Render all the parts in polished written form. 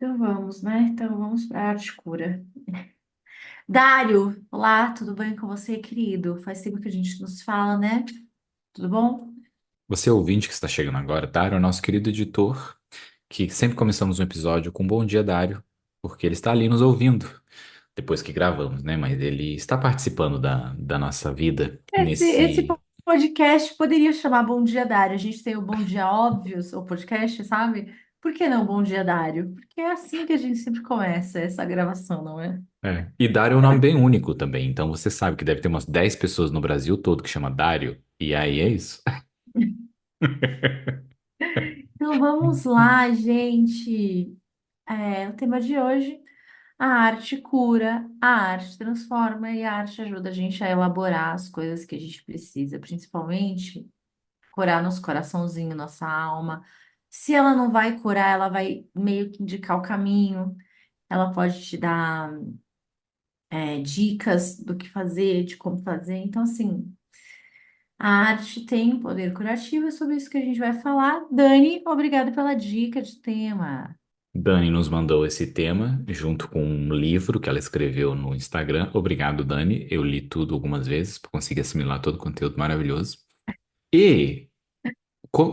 Então vamos, né? Então vamos para a arte cura. Dário, olá, tudo bem com você, querido? Faz tempo que a gente nos fala, né? Tudo bom? Você ouvinte que está chegando agora, Dário, é o nosso querido editor, que sempre começamos um episódio com Bom Dia, Dário, porque ele está ali nos ouvindo, depois que gravamos, né? Mas ele está participando da nossa vida Esse nesse. podcast poderia chamar Bom Dia, Dário. A gente tem o Bom Dia Óbvios, o podcast, sabe? Por que não Bom Dia, Dário? Porque é assim que a gente sempre começa essa gravação, não é? É. E Dário é um nome bem único também, então você sabe que deve ter umas 10 pessoas no Brasil todo que chama Dário, e aí é isso. Então vamos lá, gente. O tema de hoje. A arte cura, a arte transforma e a arte ajuda a gente a elaborar as coisas que a gente precisa, principalmente curar nosso coraçãozinho, nossa alma. Se ela não vai curar, ela vai meio que indicar o caminho, ela pode te dar dicas do que fazer, de como fazer. Então, assim, a arte tem um poder curativo, é sobre isso que a gente vai falar. Dani, obrigada pela dica de tema. Dani nos mandou esse tema junto com um livro que ela escreveu no Instagram. Obrigado, Dani. Eu li tudo algumas vezes para conseguir assimilar todo o conteúdo maravilhoso. E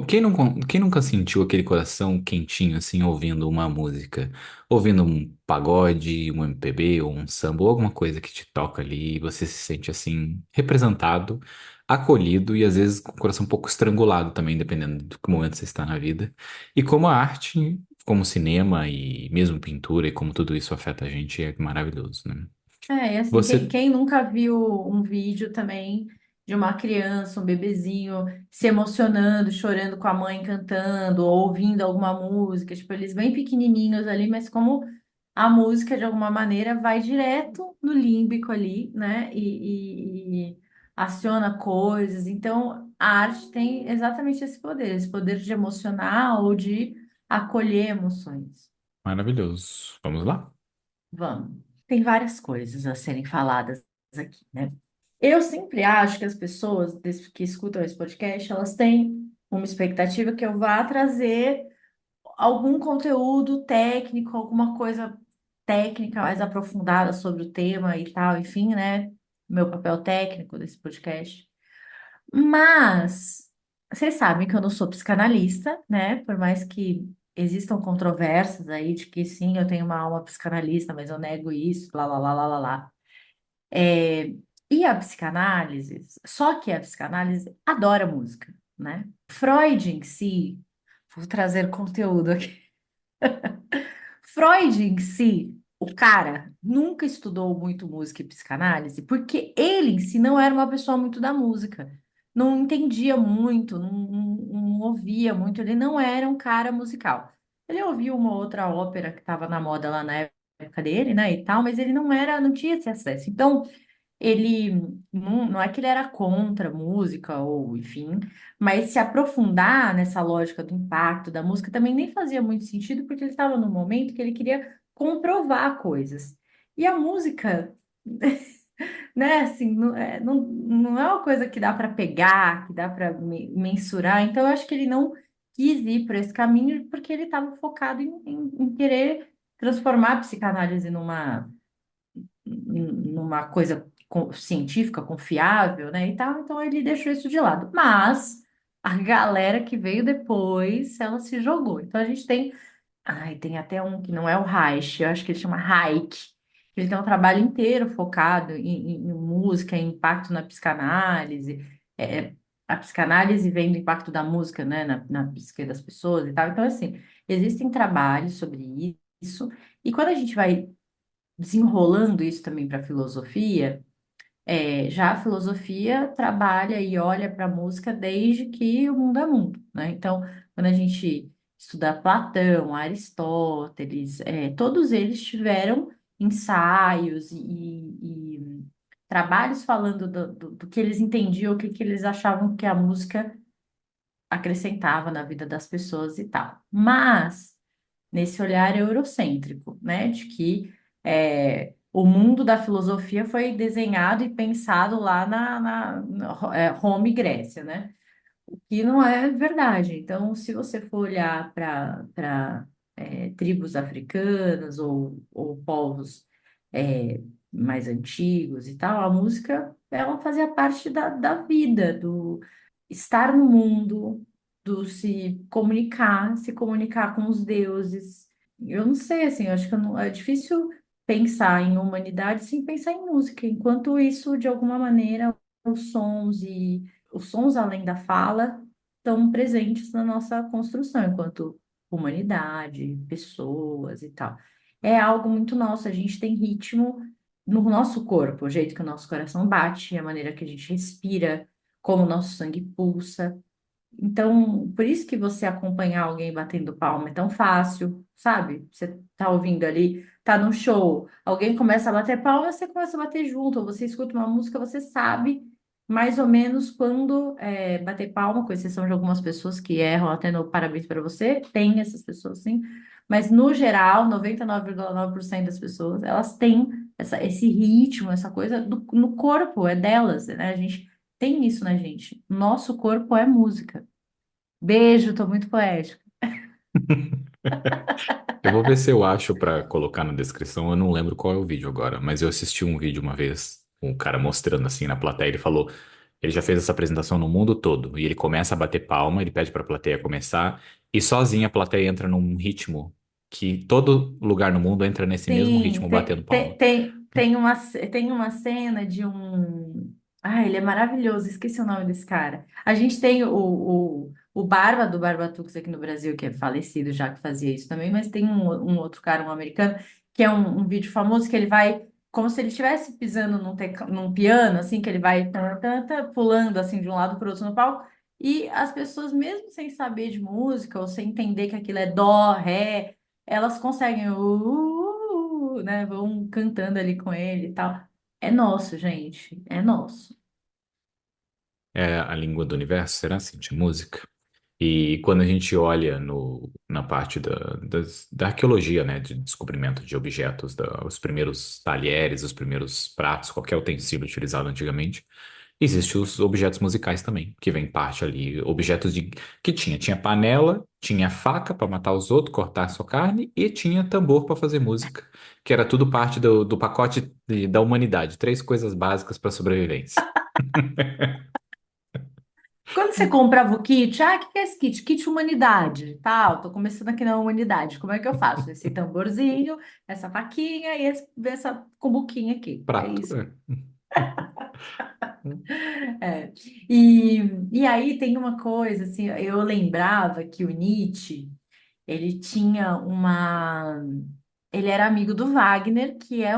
quem nunca sentiu aquele coração quentinho assim ouvindo uma música, ouvindo um pagode, um MPB ou um samba ou alguma coisa que te toca ali e você se sente assim representado, acolhido e às vezes com o coração um pouco estrangulado também, dependendo do que momento você está na vida. E como a arte, como o cinema e mesmo pintura e como tudo isso afeta a gente é maravilhoso, né? E assim, Você quem nunca viu um vídeo também de uma criança, um bebezinho se emocionando, chorando com a mãe cantando, ou ouvindo alguma música, tipo, eles bem pequenininhos ali, mas como a música, de alguma maneira, vai direto no límbico ali, né? E aciona coisas. Então, a arte tem exatamente esse poder de emocionar ou de acolher emoções. maravilhoso. Vamos lá? Vamos. Tem várias coisas a serem faladas aqui, né? Eu sempre acho que as pessoas que escutam esse podcast, elas têm uma expectativa que eu vá trazer algum conteúdo técnico, alguma coisa técnica mais aprofundada sobre o tema e tal, enfim, né? Meu papel técnico desse podcast. Mas vocês sabem que eu não sou psicanalista, né? Por mais que existam controvérsias aí de que sim, eu tenho uma alma psicanalista, mas eu nego isso, lá, lá, lá, lá, lá, lá. É, e a psicanálise, só que a psicanálise adora música, né? Freud em si, vou trazer conteúdo aqui. Freud em si, o cara nunca estudou muito música e psicanálise, porque ele em si não era uma pessoa muito da música. Não entendia muito, não ouvia muito, ele não era um cara musical. Ele ouvia uma outra ópera que estava na moda lá na época dele, né, e tal, mas ele não era, não tinha esse acesso. Então, ele não é que ele era contra a música ou enfim, mas se aprofundar nessa lógica do impacto da música também nem fazia muito sentido porque ele estava num momento que ele queria comprovar coisas. E a música, né, assim, não é uma coisa que dá para pegar, que dá para mensurar. Então eu acho que ele não quis ir por esse caminho porque ele estava focado em querer transformar a psicanálise numa coisa científica, confiável, né, e tal, então ele deixou isso de lado. Mas a galera que veio depois, ela se jogou. Então a gente tem, tem até um que não é o Reich, eu acho que ele chama Reich. Ele tem um trabalho inteiro focado em música, em impacto na psicanálise. A psicanálise vem do impacto da música, né, na psique das pessoas e tal. Então, assim, existem trabalhos sobre isso. E quando a gente vai desenrolando isso também para a filosofia, já a filosofia trabalha e olha para a música desde que o mundo é mundo, né? Então, quando a gente estuda Platão, Aristóteles, todos eles tiveram ensaios e trabalhos falando do que eles entendiam, o que, que eles achavam que a música acrescentava na vida das pessoas e tal. Mas nesse olhar eurocêntrico, né, de que o mundo da filosofia foi desenhado e pensado lá na Roma e Grécia, né? O que não é verdade. Então, se você for olhar para tribos africanas ou povos mais antigos e tal, a música ela fazia parte da vida, do estar no mundo, do se comunicar com os deuses. Eu não sei, assim, eu acho que é difícil pensar em humanidade sem pensar em música, enquanto isso, de alguma maneira, os sons além da fala estão presentes na nossa construção, enquanto humanidade, pessoas e tal. É algo muito nosso, a gente tem ritmo no nosso corpo, o jeito que o nosso coração bate, a maneira que a gente respira, como o nosso sangue pulsa. Então, por isso que você acompanhar alguém batendo palma é tão fácil, sabe? Você tá ouvindo ali, tá num show, alguém começa a bater palma, você começa a bater junto, ou você escuta uma música, você sabe mais ou menos quando bater palma, com exceção de algumas pessoas que erram até no parabéns para você, tem essas pessoas sim, mas no geral, 99,9% das pessoas, elas têm esse ritmo, essa coisa no corpo, é delas, né? A gente tem isso na gente. Nosso corpo é música. Beijo, tô muito poética. Eu vou ver se eu acho pra colocar na descrição. Eu não lembro qual é o vídeo agora, mas eu assisti um vídeo uma vez, um cara mostrando assim na plateia. Ele falou, ele já fez essa apresentação no mundo todo e ele começa a bater palma. Ele pede pra plateia começar e sozinha a plateia entra num ritmo que todo lugar no mundo entra nesse mesmo Sim, ritmo batendo palma. tem uma cena de um. Ah, ele é maravilhoso, esqueci o nome desse cara. A gente tem o Barba do Barbatux aqui no Brasil, que é falecido já, que fazia isso também, mas tem um outro cara, um americano, que é um vídeo famoso que ele vai, como se ele estivesse pisando num piano, assim, que ele vai pulando assim de um lado para o outro no palco, e as pessoas, mesmo sem saber de música, ou sem entender que aquilo é dó, ré, elas conseguem, né? Vão cantando ali com ele e tal. É nosso, gente, é nosso. É a língua do universo, será assim, de música? E quando a gente olha no, na parte da arqueologia, né, de descobrimento de objetos, os primeiros talheres, os primeiros pratos, qualquer utensílio utilizado antigamente, existem os objetos musicais também, que vem parte ali, objetos de que tinha panela, tinha faca para matar os outros, cortar a sua carne e tinha tambor para fazer música, que era tudo parte do pacote da humanidade, três coisas básicas para sobrevivência. Quando você comprava o kit, o que é esse kit? Kit humanidade, tal. Tô começando aqui na humanidade. Como é que eu faço? Esse tamborzinho, essa faquinha e essa cumbuquinha aqui. É Prato. isso. É. É. E aí tem uma coisa, assim, eu lembrava que o Nietzsche, ele tinha uma... Ele era amigo do Wagner, que é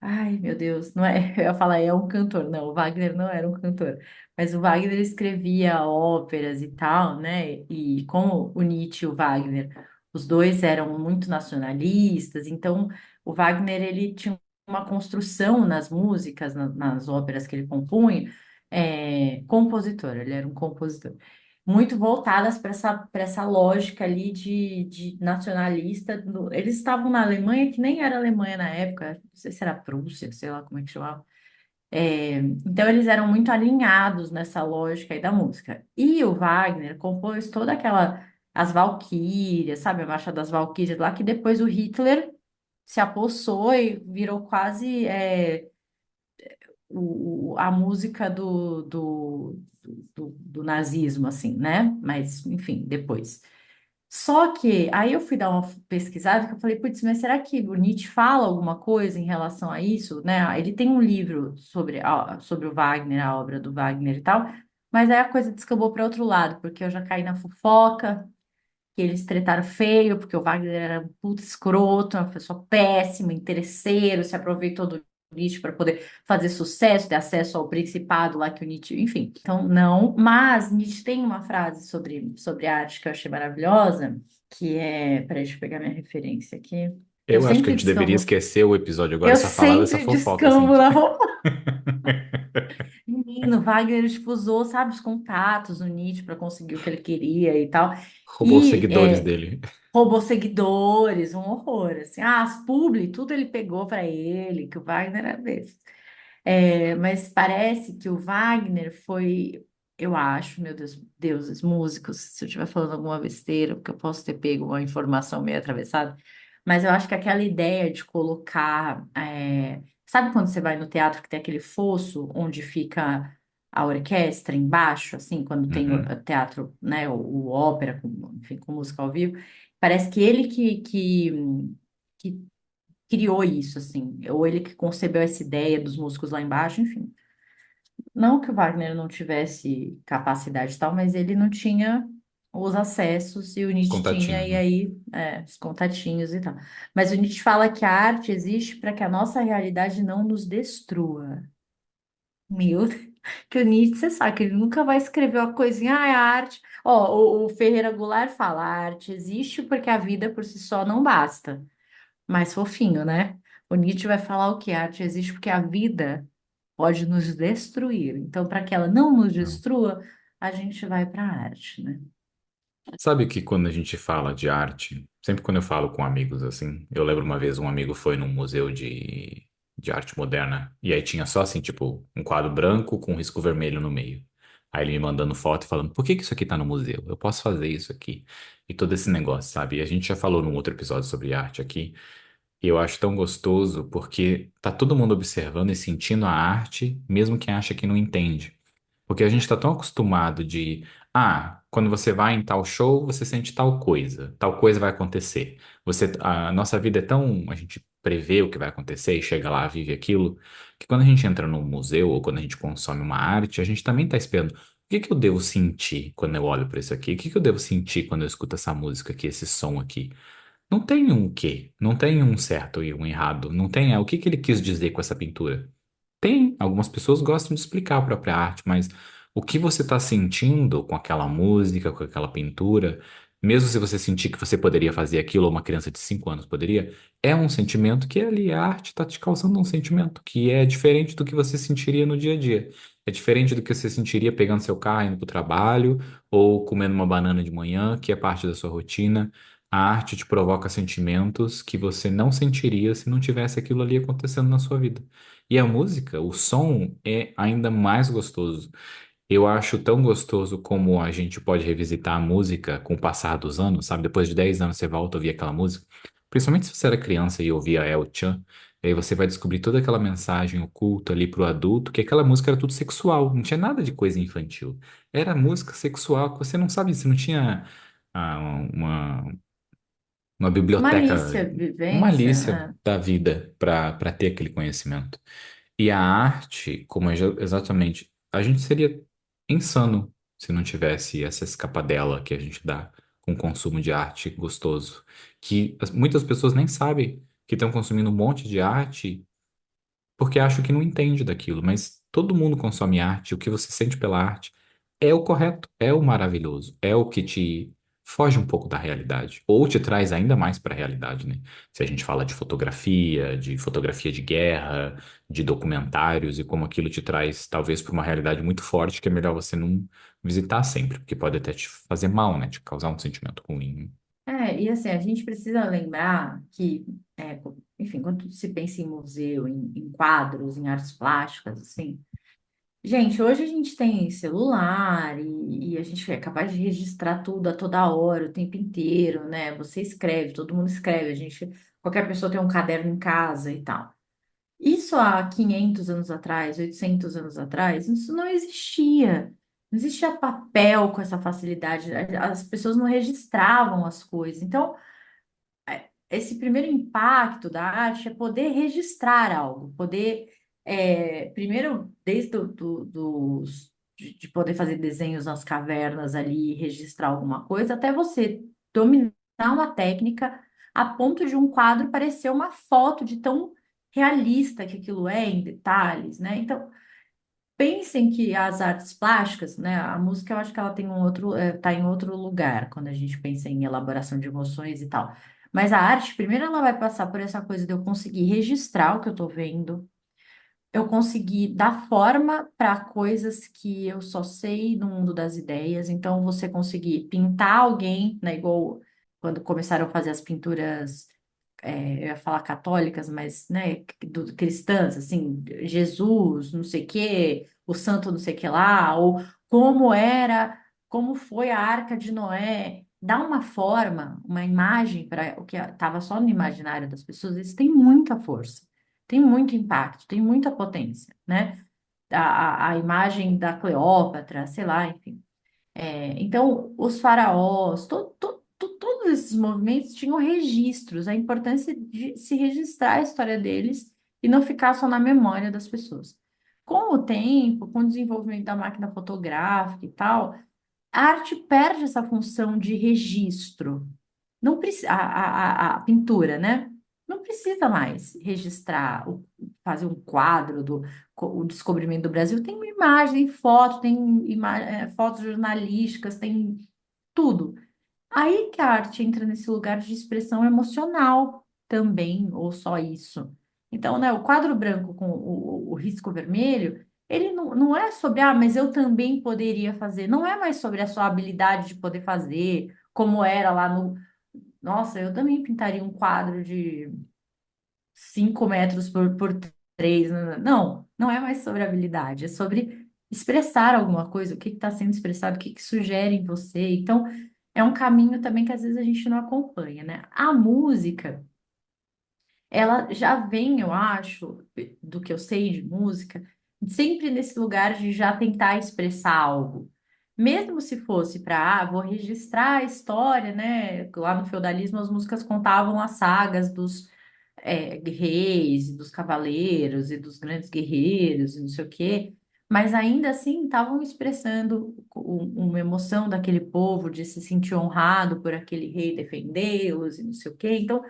Ai, meu Deus, não é, eu ia falar, é um cantor. Não, o Wagner não era um cantor. Mas o Wagner escrevia óperas e tal, né? E como o Nietzsche e o Wagner, os dois eram muito nacionalistas, então o Wagner, ele tinha uma construção nas músicas, nas óperas que ele compunha, compositor, ele era um compositor muito voltadas para essa lógica ali de nacionalista. Eles estavam na Alemanha, que nem era Alemanha na época, não sei se era Prússia, sei lá como é que chamava. Então eles eram muito alinhados nessa lógica aí da música. E o Wagner compôs toda aquela, as Valquírias, sabe, a Marcha das Valquírias lá, que depois o Hitler se apossou e virou quase a música do nazismo, assim, né? Mas, enfim, depois. Só que aí eu fui dar uma pesquisada que eu falei, putz, mas será que o Nietzsche fala alguma coisa em relação a isso, né? Ele tem um livro sobre o Wagner, a obra do Wagner e tal, mas aí a coisa descambou para outro lado, porque eu já caí na fofoca, que eles tretaram feio, porque o Wagner era um puto escroto, uma pessoa péssima, interesseiro, se aproveitou do Nietzsche para poder fazer sucesso, ter acesso ao principado lá que o Nietzsche, enfim. Então, não. Mas Nietzsche tem uma frase sobre arte que eu achei maravilhosa, que é. Peraí, deixa eu pegar minha referência aqui. Eu Eu acho que a sempre gente deveria descambo. esquecer o episódio agora e Eu só falar dessa sempre fofoca, assim. descambo na roupa. Menino, Wagner, tipo, usou, sabe, os contatos no Nietzsche para conseguir o que ele queria e tal. Roubou os E seguidores dele. roubou seguidores, um horror, assim. Ah, as publi, tudo ele pegou para ele, que o Wagner era besta. Mas parece que o Wagner foi. eu acho, meu Deus, deuses, músicos, se eu estiver falando alguma besteira, porque eu posso ter pego uma informação meio atravessada, mas eu acho que aquela ideia de colocar, sabe quando você vai no teatro que tem aquele fosso onde fica a orquestra embaixo, assim, quando tem o Uhum. teatro, né, o ópera, enfim, com música ao vivo, parece que ele que criou isso, assim, ou ele que concebeu essa ideia dos músicos lá embaixo, enfim. Não que o Wagner não tivesse capacidade e tal, mas ele não tinha os acessos e o Os Nietzsche tinha, contatinhos, e né? aí, os contatinhos e tal. Mas o Nietzsche fala que a arte existe para que a nossa realidade não nos destrua. Meu Deus, que o Nietzsche, você sabe que ele nunca vai escrever uma coisinha, ah, a arte. Ó, o Ferreira Goulart fala, a arte existe porque a vida por si só não basta. Mais fofinho, né? O Nietzsche vai falar o que a arte existe porque a vida pode nos destruir. Então, para que ela não nos Não. destrua, a gente vai para a arte, né? Sabe que quando a gente fala de arte, sempre quando eu falo com amigos assim, eu lembro uma vez um amigo foi num museu de arte moderna e aí tinha só assim, tipo, um quadro branco com um risco vermelho no meio. Aí ele me mandando foto e falando, por que que isso aqui tá no museu? Eu posso fazer isso aqui. E todo esse negócio, sabe? E a gente já falou num outro episódio sobre arte aqui, e eu acho tão gostoso porque tá todo mundo observando e sentindo a arte, mesmo quem acha que não entende. Porque a gente está tão acostumado de, quando você vai em tal show, você sente tal coisa vai acontecer. A nossa vida é tão, a gente prevê o que vai acontecer e chega lá, vive aquilo, que quando a gente entra num museu ou quando a gente consome uma arte, a gente também está esperando. O que que eu devo sentir quando eu olho para isso aqui? O que que eu devo sentir quando eu escuto essa música aqui, esse som aqui? Não tem um quê, não tem um certo e um errado, não tem, o que que ele quis dizer com essa pintura? Tem, algumas pessoas gostam de explicar a própria arte, mas o que você está sentindo com aquela música, com aquela pintura, mesmo se você sentir que você poderia fazer aquilo, ou uma criança de 5 anos poderia, é um sentimento que ali a arte está te causando um sentimento que é diferente do que você sentiria no dia a dia. É diferente do que você sentiria pegando seu carro, indo para o trabalho, ou comendo uma banana de manhã, que é parte da sua rotina. A arte te provoca sentimentos que você não sentiria se não tivesse aquilo ali acontecendo na sua vida. E a música, o som é ainda mais gostoso. Eu acho tão gostoso como a gente pode revisitar a música com o passar dos anos, sabe? Depois de 10 anos você volta a ouvir aquela música. Principalmente se você era criança e ouvia El-Chan, e aí você vai descobrir toda aquela mensagem oculta ali pro adulto, que aquela música era tudo sexual, não tinha nada de coisa infantil. Era música sexual que você não sabe, você não tinha ah, uma biblioteca, Malícia, uma vivência, malícia da vida para ter aquele conhecimento. E a arte, como é exatamente, a gente seria insano se não tivesse essa escapadela que a gente dá com o consumo de arte gostoso. Que muitas pessoas nem sabem que estão consumindo um monte de arte porque acho que não entende daquilo, mas todo mundo consome arte, o que você sente pela arte é o correto, é o maravilhoso, é o que te foge um pouco da realidade, ou te traz ainda mais para a realidade, né? Se a gente fala de fotografia de guerra, de documentários e como aquilo te traz talvez para uma realidade muito forte que é melhor você não visitar sempre, porque pode até te fazer mal, né? Te causar um sentimento ruim. e assim, a gente precisa lembrar que, enfim, quando se pensa em museu, em quadros, em artes plásticas, assim, gente, hoje a gente tem celular e a gente é capaz de registrar tudo a toda hora, o tempo inteiro, né? Você escreve, todo mundo escreve, qualquer pessoa tem um caderno em casa e tal. Isso há 500 anos atrás, 800 anos atrás, isso não existia. Não existia papel com essa facilidade. As pessoas não registravam as coisas. Então, esse primeiro impacto da arte é poder registrar algo, poder, primeiro, desde de poder fazer desenhos nas cavernas ali, registrar alguma coisa, até você dominar uma técnica a ponto de um quadro parecer uma foto de tão realista que aquilo é em detalhes, né? Então, pensem que as artes plásticas, né? A música, eu acho que ela tem tá em outro lugar quando a gente pensa em elaboração de emoções e tal. Mas a arte, primeiro, ela vai passar por essa coisa de eu conseguir registrar o que eu tô vendo, eu conseguir dar forma para coisas que eu só sei no mundo das ideias. Então, você conseguir pintar alguém, né? Igual quando começaram a fazer as pinturas eu ia falar católicas, mas, né, cristãs, assim, Jesus, não sei o quê, o santo não sei o que lá, ou como era, como foi a Arca de Noé, dá uma forma, uma imagem para o que estava só no imaginário das pessoas, isso tem muita força, tem muito impacto, tem muita potência, né? A imagem da Cleópatra, sei lá, enfim. Então, os faraós, todos esses movimentos tinham registros, a importância de se registrar a história deles e não ficar só na memória das pessoas. Com o tempo, com o desenvolvimento da máquina fotográfica e tal, a arte perde essa função de registro. Não precisa, a pintura, né? Não precisa mais registrar, fazer um quadro do o descobrimento do Brasil. Tem uma imagem, tem foto, tem fotos jornalísticas, tem tudo. Aí que a arte entra nesse lugar de expressão emocional também, ou só isso. Então, né, o quadro branco com o risco vermelho, ele não é sobre, mas eu também poderia fazer. Não é mais sobre a sua habilidade de poder fazer, como era lá no. Nossa, eu também pintaria um quadro de 5 metros por 3. Não é mais sobre habilidade, é sobre expressar alguma coisa, o que está sendo expressado, o que, que sugere em você. Então, é um caminho também que às vezes a gente não acompanha, né? A música, ela já vem, eu acho, do que eu sei de música, sempre nesse lugar de já tentar expressar algo. Mesmo se fosse para, vou registrar a história, né? Lá no feudalismo, as músicas contavam as sagas dos reis, e dos cavaleiros e dos grandes guerreiros e não sei o quê. Mas ainda assim estavam expressando uma emoção daquele povo de se sentir honrado por aquele rei defendê-los e não sei o quê. Então,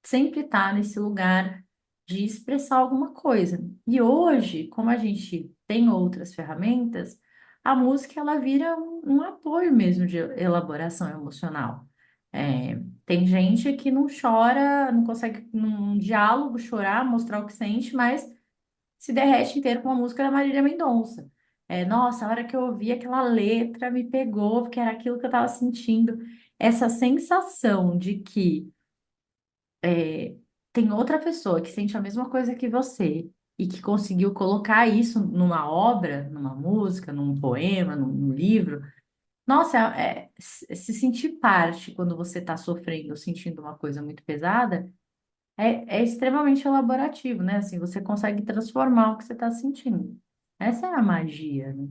sempre está nesse lugar de expressar alguma coisa. E hoje, como a gente tem outras ferramentas, a música ela vira um apoio mesmo de elaboração emocional. Tem gente que não chora, não consegue num diálogo chorar, mostrar o que sente, mas se derrete inteiro com a música da Marília Mendonça. Nossa, a hora que eu ouvi aquela letra me pegou, porque era aquilo que eu estava sentindo. Essa sensação de que é, tem outra pessoa que sente a mesma coisa que você e que conseguiu colocar isso numa obra, numa música, num poema, num livro. Nossa, se sentir parte quando você está sofrendo ou sentindo uma coisa muito pesada é extremamente elaborativo, né? Assim, você consegue transformar o que você está sentindo. Essa é a magia, né?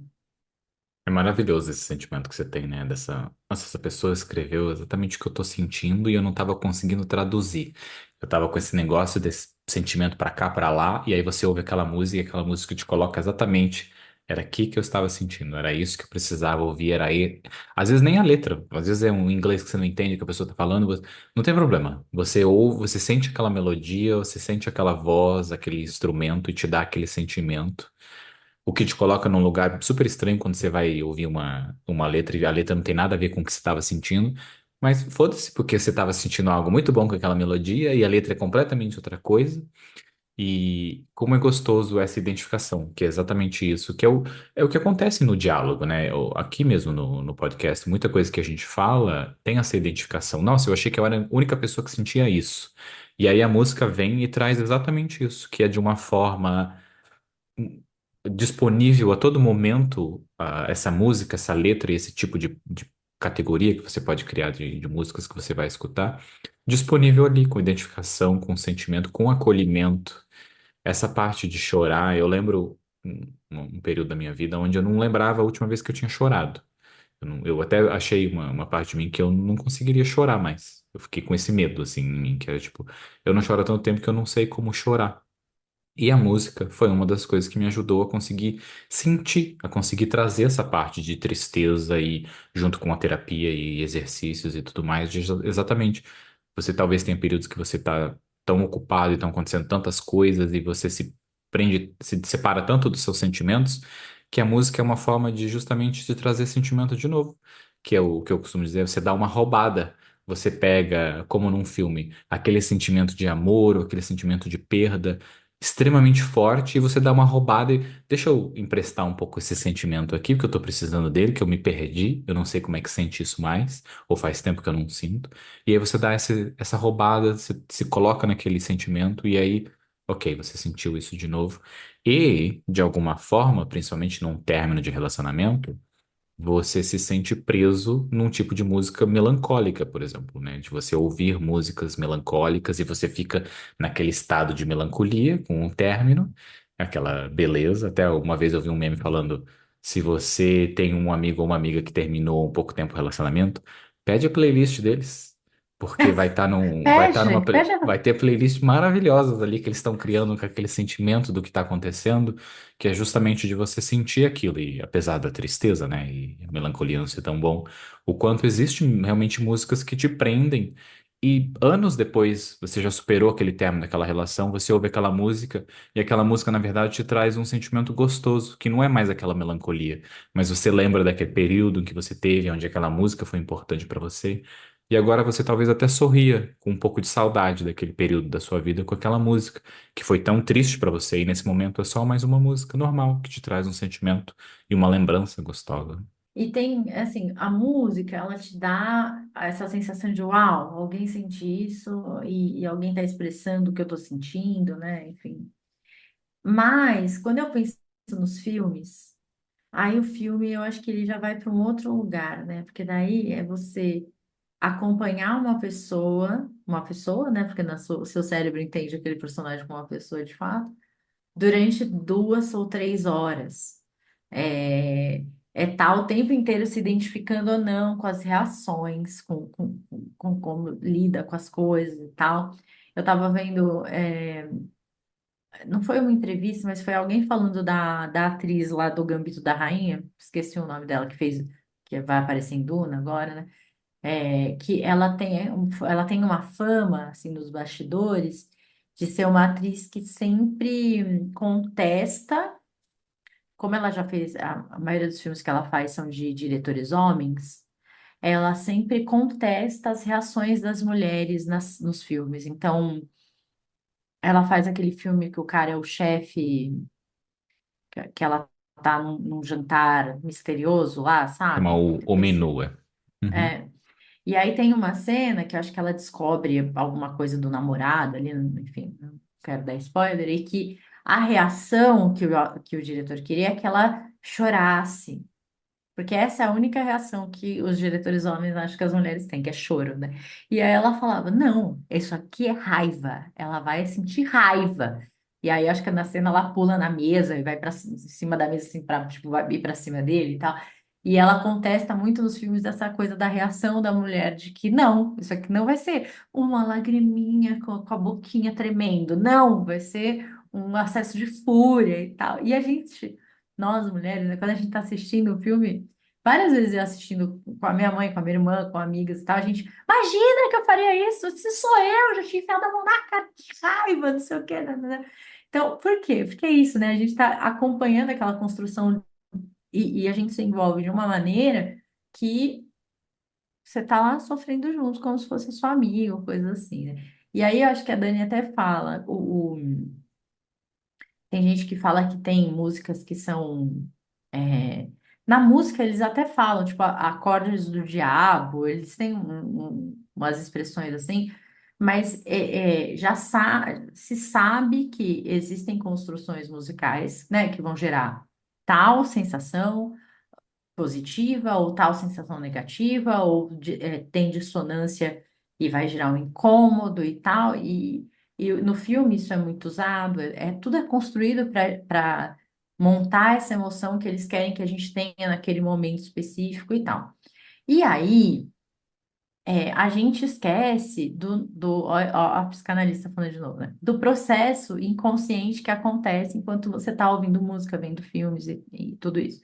É maravilhoso esse sentimento que você tem, né? Nossa, essa pessoa escreveu exatamente o que eu tô sentindo e eu não tava conseguindo traduzir. Eu tava com esse negócio desse sentimento pra cá, pra lá, e aí você ouve aquela música e aquela música te coloca exatamente. Era aqui que eu estava sentindo, era isso que eu precisava ouvir, era aí. Às vezes nem a letra, às vezes é um inglês que você não entende o que a pessoa tá falando, não tem problema. Você ouve, você sente aquela melodia, você sente aquela voz, aquele instrumento e te dá aquele sentimento. O que te coloca num lugar super estranho quando você vai ouvir uma letra e a letra não tem nada a ver com o que você estava sentindo. Mas foda-se, porque você estava sentindo algo muito bom com aquela melodia e a letra é completamente outra coisa. E como é gostoso essa identificação, que é exatamente isso, é o que acontece no diálogo, né? Aqui mesmo no podcast, muita coisa que a gente fala tem essa identificação. Nossa, eu achei que eu era a única pessoa que sentia isso. E aí a música vem e traz exatamente isso, que é de uma forma disponível a todo momento, essa música, essa letra e esse tipo de categoria que você pode criar de músicas que você vai escutar, disponível ali, com identificação, com sentimento, com acolhimento. Essa parte de chorar, eu lembro um período da minha vida onde eu não lembrava a última vez que eu tinha chorado. Eu até achei uma parte de mim que eu não conseguiria chorar mais. Eu fiquei com esse medo, assim, em mim, que era tipo, eu não choro há tanto tempo que eu não sei como chorar. E a música foi uma das coisas que me ajudou a conseguir sentir, a conseguir trazer essa parte de tristeza e junto com a terapia e exercícios e tudo mais, exatamente. Você talvez tenha períodos que você está tão ocupado e estão acontecendo tantas coisas e você se prende, se separa tanto dos seus sentimentos, que a música é uma forma de justamente te trazer sentimento de novo, que é o que eu costumo dizer, você dá uma roubada. Você pega, como num filme, aquele sentimento de amor ou aquele sentimento de perda extremamente forte e você dá uma roubada e deixa eu emprestar um pouco esse sentimento aqui, porque eu tô precisando dele, que eu me perdi, eu não sei como é que sente isso mais, ou faz tempo que eu não sinto. E aí você dá essa roubada, você se coloca naquele sentimento e aí, ok, você sentiu isso de novo. E, de alguma forma, principalmente num término de relacionamento, você se sente preso num tipo de música melancólica, por exemplo, né? De você ouvir músicas melancólicas e você fica naquele estado de melancolia com um término, aquela beleza. Até uma vez eu vi um meme falando: se você tem um amigo ou uma amiga que terminou um pouco tempo o relacionamento, pede a playlist deles. Porque Pede, pede. vai ter playlists maravilhosas ali que eles estão criando com aquele sentimento do que está acontecendo, que é justamente de você sentir aquilo, e apesar da tristeza, né, e a melancolia não ser tão bom, o quanto existem realmente músicas que te prendem, e anos depois você já superou aquele término daquela relação, você ouve aquela música, e aquela música, na verdade, te traz um sentimento gostoso, que não é mais aquela melancolia, mas você lembra daquele período em que você teve, onde aquela música foi importante para você, e agora você talvez até sorria com um pouco de saudade daquele período da sua vida com aquela música que foi tão triste pra você e nesse momento é só mais uma música normal que te traz um sentimento e uma lembrança gostosa. E tem, assim, a música, ela te dá essa sensação de uau, alguém sente isso e alguém está expressando o que eu estou sentindo, né? Enfim. Mas, quando eu penso nos filmes, aí o filme eu acho que ele já vai para um outro lugar, né? Porque daí é você acompanhar uma pessoa, né? Porque o seu cérebro entende aquele personagem como uma pessoa de fato durante 2 ou 3 horas. É, tá o tempo inteiro se identificando ou não com as reações, com como lida com as coisas e tal. Eu estava vendo, não foi uma entrevista, mas foi alguém falando da atriz lá do Gambito da Rainha, esqueci o nome dela, que fez, que vai aparecer em Duna agora, né? Que ela tem uma fama, assim, nos bastidores, de ser uma atriz que sempre contesta, como ela já fez, a maioria dos filmes que ela faz são de diretores homens, ela sempre contesta as reações das mulheres nos filmes. Então, ela faz aquele filme que o cara é o chefe, que ela tá num jantar misterioso lá, Chama sabe? o Esse, Omenua. Uhum. é, E aí tem uma cena que eu acho que ela descobre alguma coisa do namorado ali, enfim, não quero dar spoiler, e que a reação que o diretor queria é que ela chorasse. Porque essa é a única reação que os diretores homens acham que as mulheres têm, que é choro, né? E aí ela falava: não, isso aqui é raiva. Ela vai sentir raiva. E aí acho que na cena ela pula na mesa e vai para cima da mesa, assim, para tipo, vai ir para cima dele e tal. E ela contesta muito nos filmes essa coisa da reação da mulher, de que não, isso aqui não vai ser uma lagriminha com a boquinha tremendo. Não, vai ser um acesso de fúria e tal. E a gente. Nós, mulheres, né, quando a gente está assistindo o filme, várias vezes eu assistindo com a minha mãe, com a minha irmã, com amigas e tal, a gente, imagina que eu faria isso, se sou eu, já tinha enfiado a mão na cara, que raiva, não sei o quê, né? Então, por quê? Porque é isso, né? A gente está acompanhando aquela construção e a gente se envolve de uma maneira que você tá lá sofrendo junto, como se fosse sua amiga, coisa assim, né? E aí eu acho que a Dani até fala, tem gente que fala que tem músicas que são. Na música, eles até falam, tipo, acordes do diabo, eles têm umas expressões assim, mas se sabe que existem construções musicais, né, que vão gerar tal sensação positiva ou tal sensação negativa, ou tem dissonância e vai gerar um incômodo e tal. E no filme isso é muito usado, tudo é construído para montar essa emoção que eles querem que a gente tenha naquele momento específico e tal. E aí. A gente esquece ó, a psicanalista falando de novo, né? Do processo inconsciente que acontece enquanto você está ouvindo música, vendo filmes e tudo isso.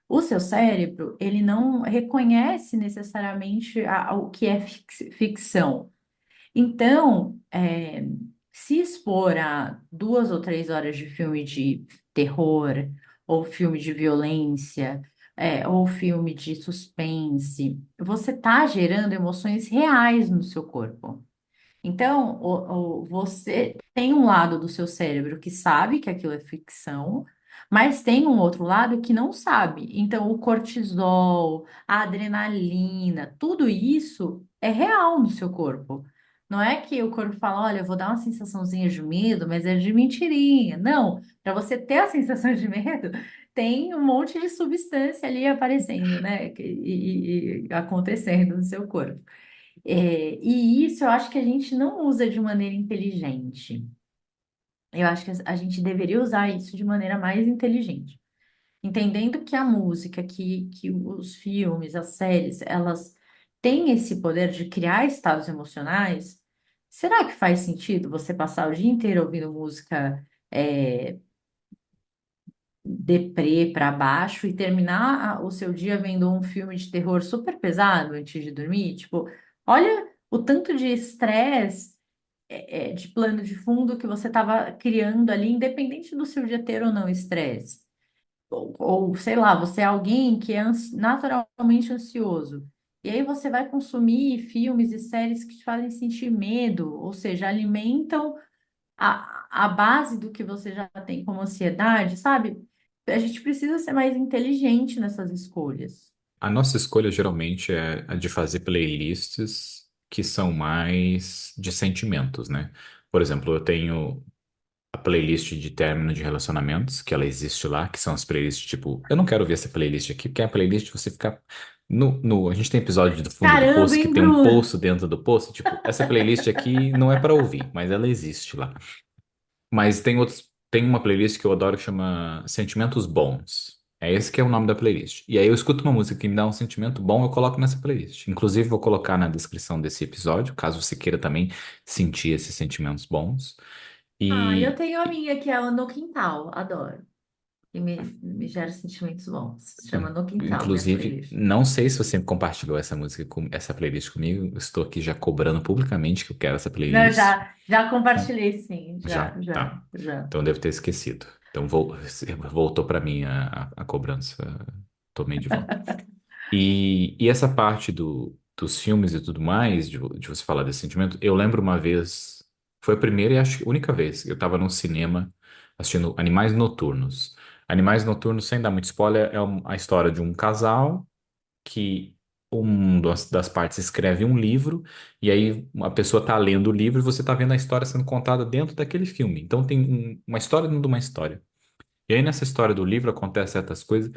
O seu cérebro, ele não reconhece necessariamente o que é ficção. Então, se expor a 2 ou 3 horas de filme de terror, ou filme de violência, ou filme de suspense, você está gerando emoções reais no seu corpo. Então, você tem um lado do seu cérebro que sabe que aquilo é ficção, mas tem um outro lado que não sabe. Então, o cortisol, a adrenalina, tudo isso é real no seu corpo. Não é que o corpo fala, olha, eu vou dar uma sensaçãozinha de medo, mas é de mentirinha. Não, para você ter a sensação de medo, tem um monte de substância ali aparecendo, né? E acontecendo no seu corpo. E isso eu acho que a gente não usa de maneira inteligente. Eu acho que a gente deveria usar isso de maneira mais inteligente. Entendendo que a música, que os filmes, as séries, elas têm esse poder de criar estados emocionais, será que faz sentido você passar o dia inteiro ouvindo música deprê para baixo e terminar o seu dia vendo um filme de terror super pesado antes de dormir? Tipo, olha o tanto de estresse, de plano de fundo que você estava criando ali, independente do seu dia ter ou não estresse. Sei lá, você é alguém que é naturalmente ansioso. E aí você vai consumir filmes e séries que te fazem sentir medo, ou seja, alimentam a base do que você já tem como ansiedade, sabe? A gente precisa ser mais inteligente nessas escolhas. A nossa escolha geralmente é a de fazer playlists que são mais de sentimentos, né? Por exemplo, eu tenho a playlist de término de relacionamentos, que ela existe lá, que são as playlists tipo, eu não quero ver essa playlist aqui, porque é a playlist você fica a gente tem episódio do fundo do Caramba, poço que hein, tem um Bruno? poço dentro do poço, tipo, essa playlist aqui não é para ouvir, mas ela existe lá. Mas tem uma playlist que eu adoro que chama Sentimentos Bons. É esse que é o nome da playlist. E aí eu escuto uma música que me dá um sentimento bom, eu coloco nessa playlist. Inclusive, vou colocar na descrição desse episódio, caso você queira também sentir esses sentimentos bons. Ah, eu E, tenho a minha que é o No Quintal, adoro. E me gera sentimentos bons. Se chama No Quintal, minha inclusive, playlist. não sei se você compartilhou essa playlist comigo. Eu estou aqui já cobrando publicamente que eu quero essa Não, playlist. já compartilhei, sim. Já, tá. Já. Então devo ter esquecido. Então voltou para mim a cobrança. Tomei de volta. E essa parte dos filmes e tudo mais, de você falar desse sentimento, eu lembro uma vez, foi a primeira e acho que única vez, eu estava num cinema assistindo Animais Noturnos. Animais Noturnos, sem dar muito spoiler, é a história de um casal que das partes escreve um livro, e aí a pessoa está lendo o livro e você está vendo a história sendo contada dentro daquele filme. Então tem uma história dentro de uma história. E aí nessa história do livro acontecem certas coisas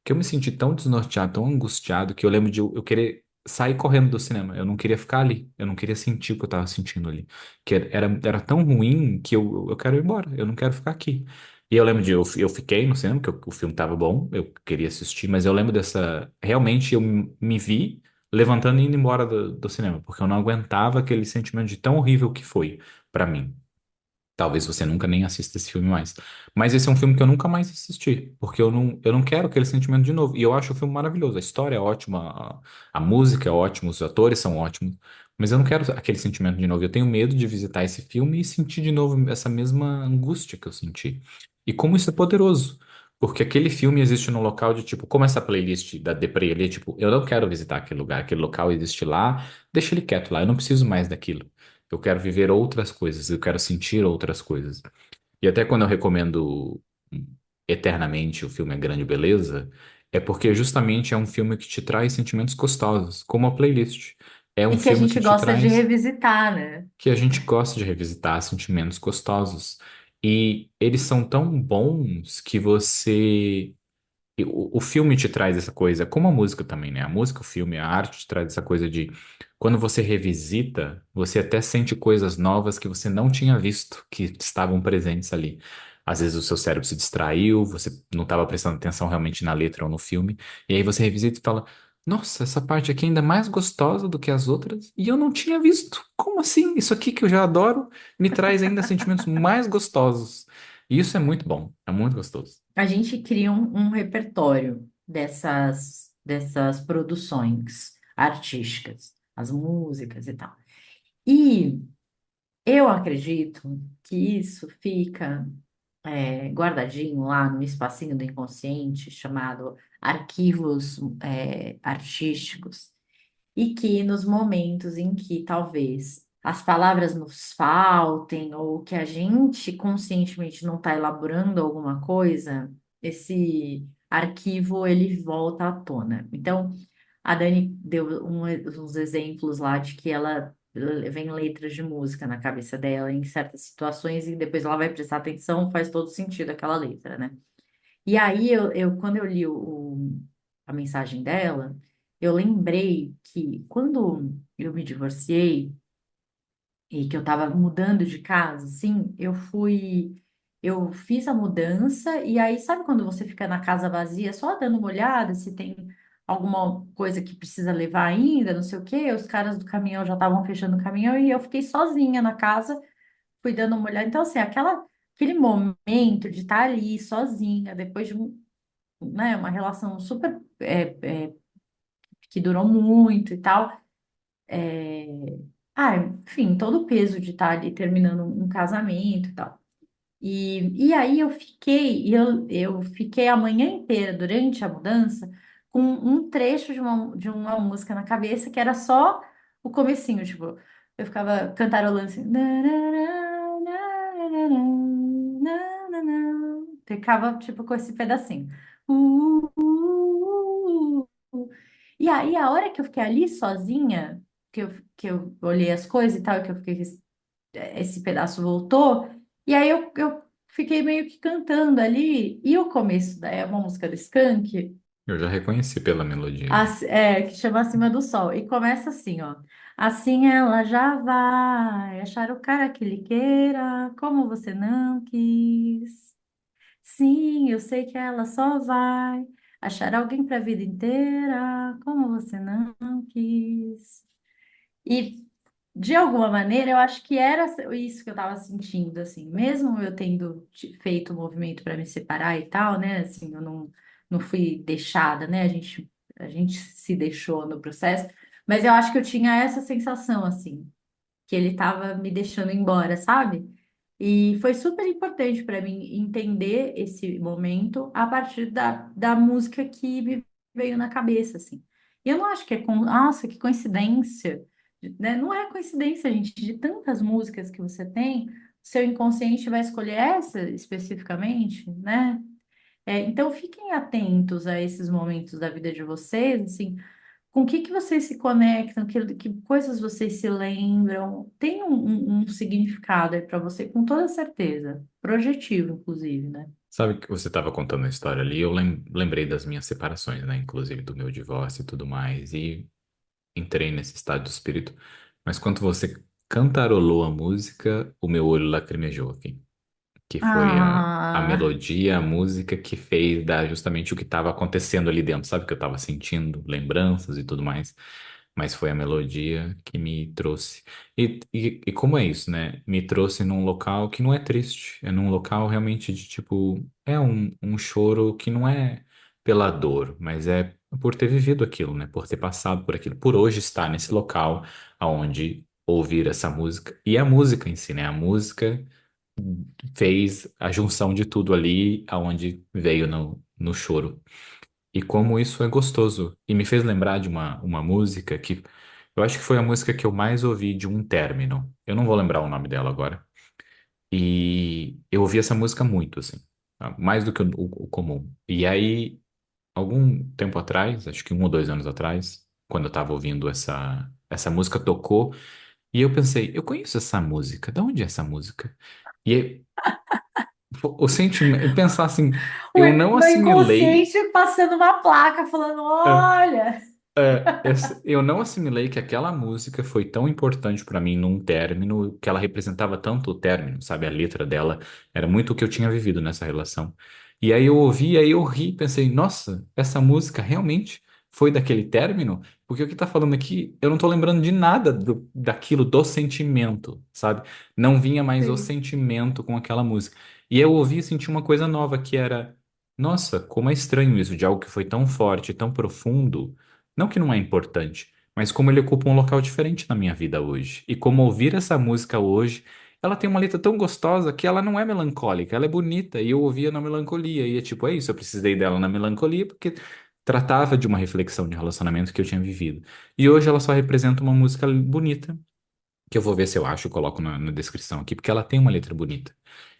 que eu me senti tão desnorteado, tão angustiado, que eu lembro de eu querer sair correndo do cinema. Eu não queria ficar ali, eu não queria sentir o que eu estava sentindo ali. Que era tão ruim que eu quero ir embora, eu não quero ficar aqui. E eu lembro eu fiquei no cinema, porque o filme estava bom, eu queria assistir, mas eu lembro dessa. Realmente eu me vi levantando e indo embora do cinema, porque eu não aguentava aquele sentimento de tão horrível que foi para mim. Talvez você nunca nem assista esse filme mais. Mas esse é um filme que eu nunca mais assisti, porque eu não quero aquele sentimento de novo. E eu acho o filme maravilhoso. A história é ótima, a música é ótima, os atores são ótimos, mas eu não quero aquele sentimento de novo. Eu tenho medo de visitar esse filme e sentir de novo essa mesma angústia que eu senti. E como isso é poderoso. Porque aquele filme existe num local de tipo, como essa playlist da Deprê ali, tipo, eu não quero visitar aquele lugar, aquele local existe lá, deixa ele quieto lá, eu não preciso mais daquilo. Eu quero viver outras coisas, eu quero sentir outras coisas. E até quando eu recomendo eternamente o filme A Grande Beleza, é porque justamente é um filme que te traz sentimentos gostosos, como a playlist. É um E que a filme que gente te gosta de traz revisitar, né? que a gente gosta de revisitar sentimentos gostosos. E eles são tão bons que o filme te traz essa coisa, como a música também, né? A música, o filme, a arte te traz essa coisa de quando você revisita, você até sente coisas novas que você não tinha visto, que estavam presentes ali. Às vezes o seu cérebro se distraiu, você não estava prestando atenção realmente na letra ou no filme, e aí você revisita e fala: Nossa, essa parte aqui é ainda mais gostosa do que as outras, e eu não tinha visto. Como assim? Isso aqui que eu já adoro me traz ainda sentimentos mais gostosos. E isso é muito bom, é muito gostoso. A gente cria um repertório dessas produções artísticas, as músicas e tal. E eu acredito que isso fica guardadinho lá no espacinho do inconsciente, chamado arquivos artísticos, e que nos momentos em que talvez as palavras nos faltem ou que a gente conscientemente não está elaborando alguma coisa, esse arquivo ele volta à tona. Então, a Dani deu uns exemplos lá de que ela vem letras de música na cabeça dela em certas situações e depois ela vai prestar atenção, faz todo sentido aquela letra, né? E aí, quando eu li a mensagem dela, eu lembrei que quando eu me divorciei e que eu estava mudando de casa, assim, eu fiz a mudança e aí, sabe quando você fica na casa vazia, só dando uma olhada se tem alguma coisa que precisa levar ainda, não sei o quê, os caras do caminhão já estavam fechando o caminhão e eu fiquei sozinha na casa, fui dando uma olhada. Então, assim, aquele momento de estar ali sozinha, depois de né, uma relação super que durou muito e tal. É, enfim, todo o peso de estar ali terminando um casamento e tal. E aí eu fiquei a manhã inteira durante a mudança com um trecho de uma música na cabeça que era só o comecinho, tipo, eu ficava cantarolando assim, ficava tipo com esse pedacinho. E aí a hora que eu fiquei ali sozinha, que eu olhei as coisas e tal, que eu fiquei esse pedaço voltou, e aí eu fiquei meio que cantando ali, e o começo é uma música do Skank, Eu já reconheci pela melodia já. que chama Acima do Sol, e começa assim, ó. Assim ela já vai achar o cara que lhe queira, como você não quis. Sim, eu sei que ela só vai achar alguém para a vida inteira, como você não quis. E de alguma maneira, eu acho que era isso que eu estava sentindo, assim, mesmo eu tendo feito o movimento para me separar e tal, né? Assim, eu não fui deixada, né? A gente se deixou no processo, mas eu acho que eu tinha essa sensação, assim, que ele estava me deixando embora, sabe? E foi super importante para mim entender esse momento a partir da música que me veio na cabeça, assim. E eu não acho que nossa, que coincidência, né? Não é coincidência, gente, de tantas músicas que você tem, seu inconsciente vai escolher essa especificamente, né? Então fiquem atentos a esses momentos da vida de vocês, assim, com o que que vocês se conectam, que coisas vocês se lembram? Tem um significado aí para você, com toda certeza. Projetivo, inclusive, né? Sabe que você estava contando a história ali, eu lembrei das minhas separações, né? Inclusive do meu divórcio e tudo mais, e entrei nesse estado de espírito. Mas quando você cantarolou a música, o meu olho lacrimejou aqui. Que foi a Ah, melodia, a música que fez dar justamente o que estava acontecendo ali dentro, sabe? Que eu estava sentindo, lembranças e tudo mais, mas foi a melodia que me trouxe. E como é isso, né? Me trouxe num local que não é triste, é num local realmente de tipo, é um choro que não é pela dor, mas é por ter vivido aquilo, né? Por ter passado por aquilo, por hoje estar nesse local aonde ouvir essa música. E a música em si, né? A música fez a junção de tudo ali, aonde veio no choro. E como isso é gostoso. E me fez lembrar de uma música que eu acho que foi a música que eu mais ouvi de um término. Eu não vou lembrar o nome dela agora. E eu ouvi essa música muito, assim, mais do que o comum. E aí, algum tempo atrás, acho que 1 ou 2 anos atrás, quando eu tava ouvindo essa música, tocou. E eu pensei, eu conheço essa música, de onde é essa música? E o sentimento, pensar assim, eu não meu assimilei, inconsciente passando uma placa falando: olha, eu não assimilei que aquela música foi tão importante pra mim num término, que ela representava tanto o término, sabe? A letra dela era muito o que eu tinha vivido nessa relação. E aí eu ouvi, aí eu ri, pensei, nossa, essa música realmente foi daquele término? Porque o que tá falando aqui, eu não tô lembrando de nada daquilo, do sentimento, sabe? Não vinha mais o sim, sentimento com aquela música. E eu ouvi e senti uma coisa nova, que era, nossa, como é estranho isso, de algo que foi tão forte, tão profundo. Não que não é importante, mas como ele ocupa um local diferente na minha vida hoje. E como ouvir essa música hoje, ela tem uma letra tão gostosa que ela não é melancólica, ela é bonita. E eu ouvia na melancolia. E é tipo, é isso, eu precisei dela na melancolia porque tratava de uma reflexão de relacionamento que eu tinha vivido. E hoje ela só representa uma música bonita, que eu vou ver se eu acho e coloco na descrição aqui, porque ela tem uma letra bonita.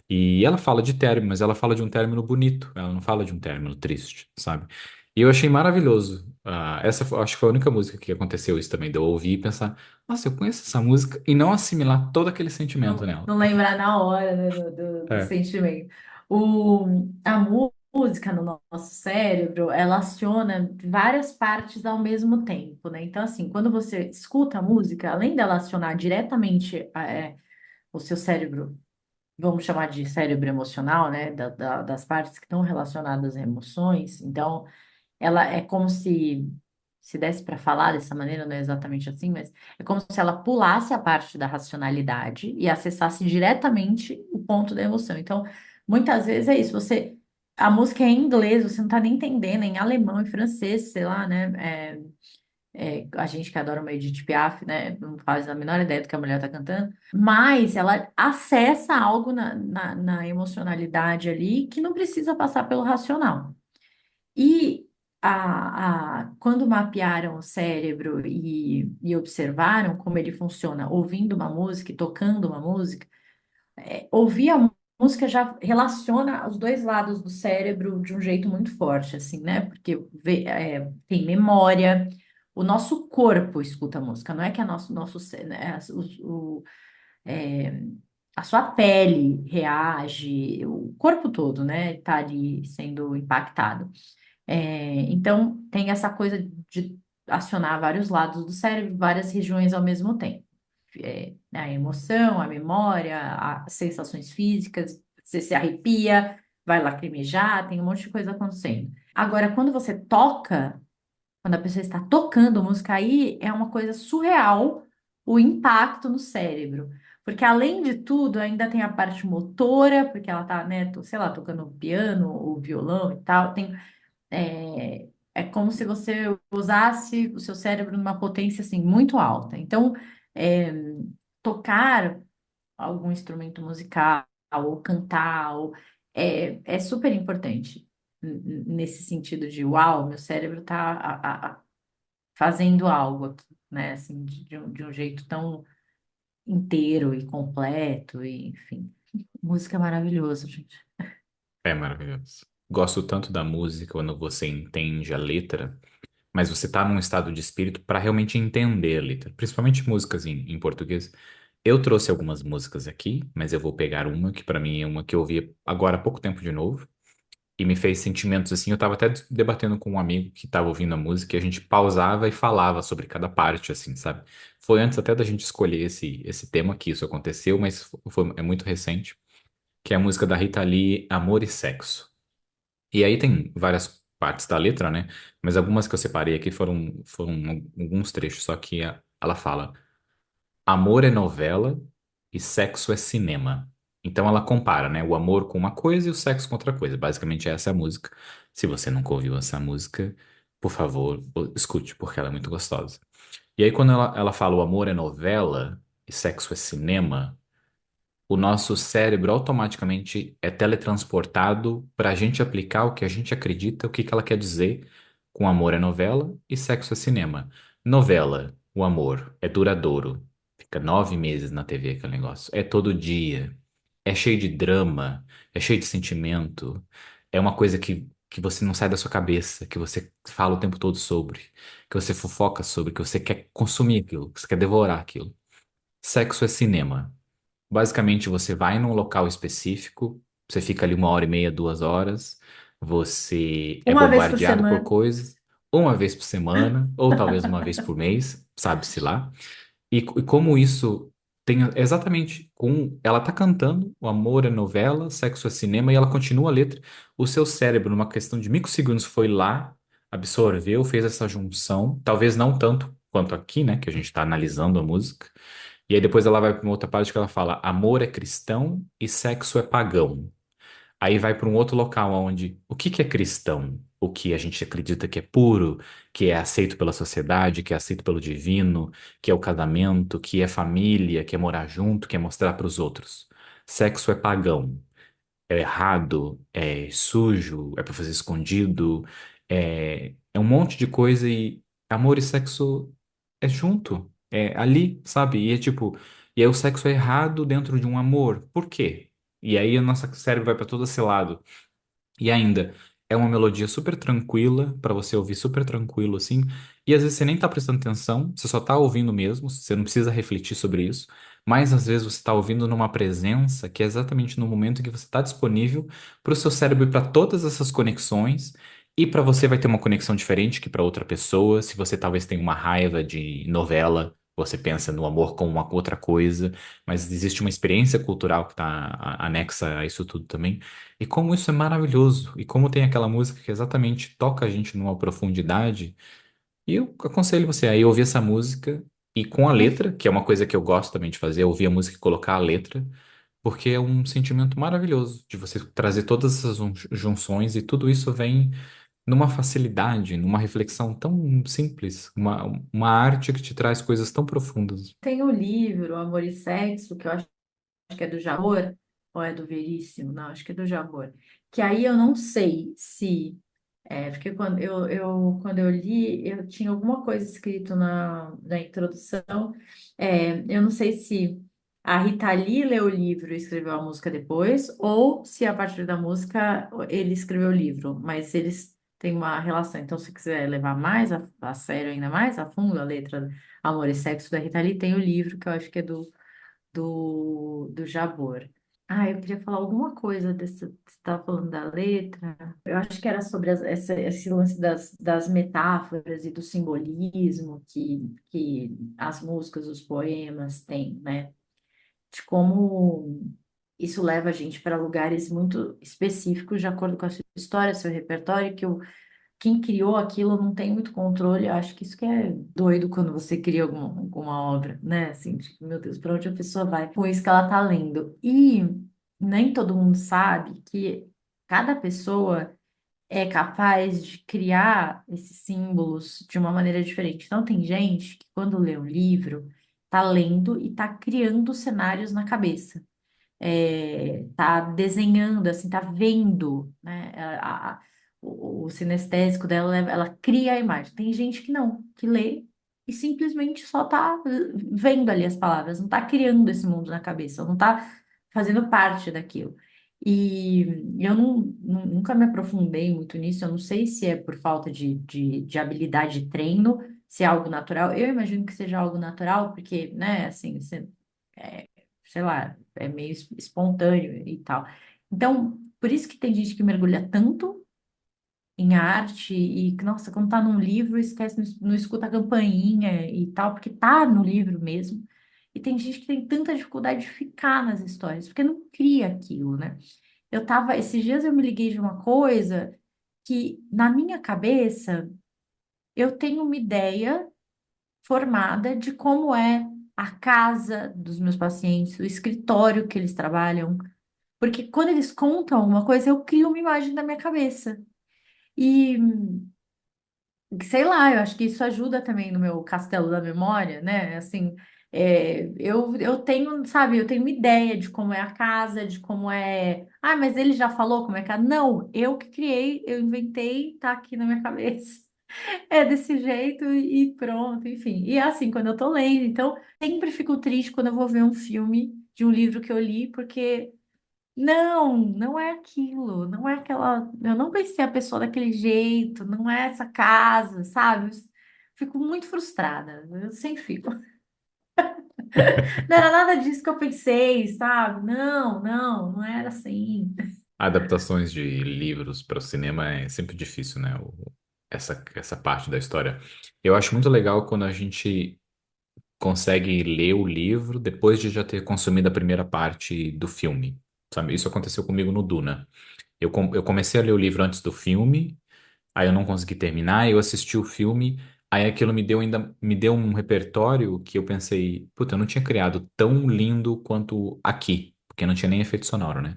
E ela fala de término, mas ela fala de um término bonito, ela não fala de um término triste, sabe? E eu achei maravilhoso. Acho que foi a única música que aconteceu isso também, de eu ouvir e pensar, nossa, eu conheço essa música, e não assimilar todo aquele sentimento nela. não lembrar na hora, né, do É. sentimento. A música. música no nosso cérebro, ela aciona várias partes ao mesmo tempo, né? Então, assim, quando você escuta a música, além dela acionar diretamente o seu cérebro, vamos chamar de cérebro emocional, né? Das partes que estão relacionadas a emoções, então, ela é como se desse para falar dessa maneira, não é exatamente assim, mas é como se ela pulasse a parte da racionalidade e acessasse diretamente o ponto da emoção. Então, muitas vezes é isso, a música é em inglês, você não está nem entendendo, é em alemão, em francês, sei lá, né? A gente que adora uma Edith Piaf, né? Não faz a menor ideia do que a mulher está cantando, mas ela acessa algo na emocionalidade ali que não precisa passar pelo racional. E quando mapearam o cérebro e observaram como ele funciona, ouvindo uma música e tocando uma música, ouvir a música já relaciona os dois lados do cérebro de um jeito muito forte, assim, né? Porque tem memória, o nosso corpo escuta a música, não é que né, é, a sua pele reage, o corpo todo, né, tá ali sendo impactado. Então, tem essa coisa de acionar vários lados do cérebro, várias regiões ao mesmo tempo. Né, a emoção, a memória, as sensações físicas, você se arrepia, vai lacrimejar, tem um monte de coisa acontecendo. Agora, quando você toca, quando a pessoa está tocando música, aí é uma coisa surreal o impacto no cérebro. Porque, além de tudo, ainda tem a parte motora, porque ela tá, né, sei lá, tocando piano ou violão e tal, é como se você usasse o seu cérebro numa potência assim muito alta. Então, é, tocar algum instrumento musical ou cantar é super importante nesse sentido de uau, meu cérebro está fazendo algo aqui, né? Assim, de um jeito tão inteiro e completo, e, enfim. Música é maravilhoso, gente. É maravilhoso. Gosto tanto da música quando você entende a letra, mas você tá num estado de espírito para realmente entender a letra, principalmente músicas em português. Eu trouxe algumas músicas aqui, mas eu vou pegar uma que para mim é uma que eu ouvi agora há pouco tempo de novo e me fez sentimentos assim. Eu tava até debatendo com um amigo que tava ouvindo a música e a gente pausava e falava sobre cada parte, assim, sabe? Foi antes até da gente escolher esse tema que isso aconteceu, mas é muito recente, que é a música da Rita Lee, Amor e Sexo. E aí tem várias partes da letra, né? Mas algumas que eu separei aqui foram alguns trechos, só que ela fala: amor é novela e sexo é cinema. Então ela compara, né? O amor com uma coisa e o sexo com outra coisa. Basicamente essa é a música. Se você nunca ouviu essa música, por favor, escute, porque ela é muito gostosa. E aí quando ela fala o amor é novela e sexo é cinema, o nosso cérebro automaticamente é teletransportado para a gente aplicar o que a gente acredita, o que que ela quer dizer com amor é novela e sexo é cinema. Novela, o amor é duradouro, fica 9 meses na TV aquele negócio, é todo dia, é cheio de drama, é cheio de sentimento, é uma coisa que você não sai da sua cabeça, que você fala o tempo todo sobre, que você fofoca sobre, que você quer consumir aquilo, que você quer devorar aquilo. Sexo é cinema. Basicamente, você vai num local específico, você fica ali 1 hora e meia, 2 horas, você é Uma vez por bombardeado por semana. coisas, uma vez por semana, ou talvez uma vez por mês, sabe-se lá. E como isso tem exatamente com. Ela tá cantando, o amor é novela, sexo é cinema, e ela continua a letra. O seu cérebro, numa questão de microsegundos, foi lá, absorveu, fez essa junção, talvez não tanto quanto aqui, né, que a gente está analisando a música. E aí depois ela vai para uma outra parte que ela fala: amor é cristão e sexo é pagão. Aí vai para um outro local onde o que que é cristão? O que a gente acredita que é puro, que é aceito pela sociedade, que é aceito pelo divino, que é o casamento, que é família, que é morar junto, que é mostrar para os outros. Sexo é pagão, é errado, é sujo, é para fazer escondido, é um monte de coisa e amor e sexo é junto, é ali, sabe? E é tipo, e aí o sexo é errado dentro de um amor. Por quê? E aí o nosso cérebro vai para todo esse lado. E ainda, é uma melodia super tranquila, pra você ouvir super tranquilo, assim. E às vezes você nem tá prestando atenção, você só tá ouvindo mesmo, você não precisa refletir sobre isso. Mas às vezes você tá ouvindo numa presença que é exatamente no momento que você tá disponível pro seu cérebro ir pra todas essas conexões. E pra você vai ter uma conexão diferente que pra outra pessoa. Se você talvez tenha uma raiva de novela, você pensa no amor como uma outra coisa. Mas existe uma experiência cultural que está anexa a isso tudo também. E como isso é maravilhoso, e como tem aquela música que exatamente toca a gente numa profundidade. E eu aconselho você a ir ouvir essa música e com a letra, que é uma coisa que eu gosto também de fazer, ouvir a música e colocar a letra, porque é um sentimento maravilhoso de você trazer todas essas junções e tudo isso vem numa facilidade, numa reflexão tão simples, uma arte que te traz coisas tão profundas. Tem o livro Amor e Sexo, que eu acho que é do Jabor, ou é do Veríssimo? Não, acho que é do Jabor. Que aí eu não sei se. Porque quando eu li, eu tinha alguma coisa escrito na introdução. Eu não sei se a Rita Lee leu o livro e escreveu a música depois, ou se a partir da música ele escreveu o livro, mas eles têm uma relação. Então, se quiser levar mais a sério, ainda mais a fundo, a letra Amor e Sexo da Rita Lee, tem o livro que eu acho que é do Jabor. Ah, eu queria falar alguma coisa desse. Você estava falando da letra. Eu acho que era sobre esse lance das metáforas e do simbolismo que as músicas, os poemas têm, né? De como isso leva a gente para lugares muito específicos, de acordo com a sua história, seu repertório, que quem criou aquilo não tem muito controle. Eu acho que isso que é doido quando você cria alguma obra, né? Assim, tipo, meu Deus, para onde a pessoa vai com isso que ela tá lendo? E nem todo mundo sabe que cada pessoa é capaz de criar esses símbolos de uma maneira diferente. Então, tem gente que, quando lê um livro, tá lendo e tá criando cenários na cabeça, tá desenhando, assim, tá vendo, né? O sinestésico dela, ela cria a imagem. Tem gente que não, que lê e simplesmente só tá vendo ali as palavras, não tá criando esse mundo na cabeça, não tá fazendo parte daquilo. E eu nunca me aprofundei muito nisso, eu não sei se é por falta de habilidade de treino, se é algo natural. Eu imagino que seja algo natural, porque, né, assim, você sei lá, é meio espontâneo e tal. Então, por isso que tem gente que mergulha tanto em arte e, nossa, quando tá num livro, esquece, não escuta a campainha e tal, porque tá no livro mesmo. E tem gente que tem tanta dificuldade de ficar nas histórias, porque não cria aquilo, né? Esses dias eu me liguei de uma coisa que, na minha cabeça, eu tenho uma ideia formada de como é a casa dos meus pacientes, o escritório que eles trabalham, porque quando eles contam alguma coisa, eu crio uma imagem na minha cabeça. E sei lá, eu acho que isso ajuda também no meu castelo da memória, né? Assim, eu tenho, sabe, eu tenho uma ideia de como é a casa, de como é. Ah, mas ele já falou como é que é? Não, eu que criei, eu inventei, tá aqui na minha cabeça. É desse jeito e pronto, enfim. E é assim, quando eu tô lendo. Então, sempre fico triste quando eu vou ver um filme de um livro que eu li, porque não é aquilo, não é aquela. Eu não conheci a pessoa daquele jeito, não é essa casa, sabe? Fico muito frustrada, eu sempre fico. Não era nada disso que eu pensei, sabe? Não era assim. Adaptações de livros para o cinema é sempre difícil, né? Essa parte da história. Eu acho muito legal quando a gente consegue ler o livro depois de já ter consumido a primeira parte do filme, sabe? Isso aconteceu comigo no Duna. Eu comecei a ler o livro antes do filme, aí eu não consegui terminar, eu assisti o filme, aí aquilo me deu um repertório que eu pensei, puta, eu não tinha criado tão lindo quanto aqui, porque não tinha nem efeito sonoro, né?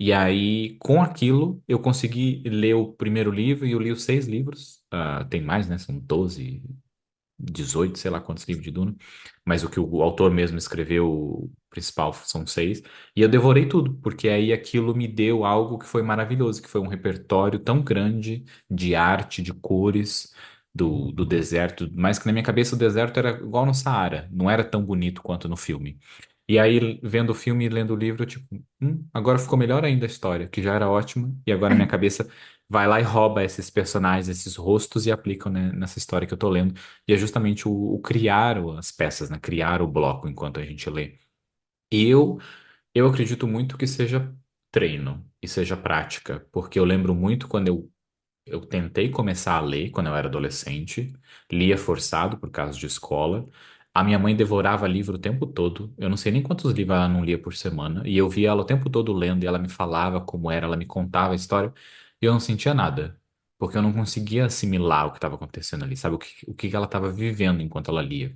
E aí, com aquilo, eu consegui ler o primeiro livro e eu li os 6 livros. Ah, tem mais, né? São 12, 18, sei lá quantos livros de Duna. Mas o que o autor mesmo escreveu, o principal, são 6. E eu devorei tudo, porque aí aquilo me deu algo que foi maravilhoso, que foi um repertório tão grande de arte, de cores. Do deserto, mas que na minha cabeça o deserto era igual no Saara, não era tão bonito quanto no filme. E aí, vendo o filme e lendo o livro, eu, tipo, agora ficou melhor ainda a história, que já era ótima, e agora minha cabeça vai lá e rouba esses personagens, esses rostos e aplicam, né, nessa história que eu tô lendo. E é justamente o criar as peças, né? Criar o bloco enquanto a gente lê. E eu acredito muito que seja treino e seja prática, porque eu lembro muito quando eu tentei começar a ler quando eu era adolescente, lia forçado por causa de escola. A minha mãe devorava livro o tempo todo. Eu não sei nem quantos livros ela não lia por semana. E eu via ela o tempo todo lendo e ela me falava como era, ela me contava a história. E eu não sentia nada, porque eu não conseguia assimilar o que estava acontecendo ali, sabe? O que ela estava vivendo enquanto ela lia.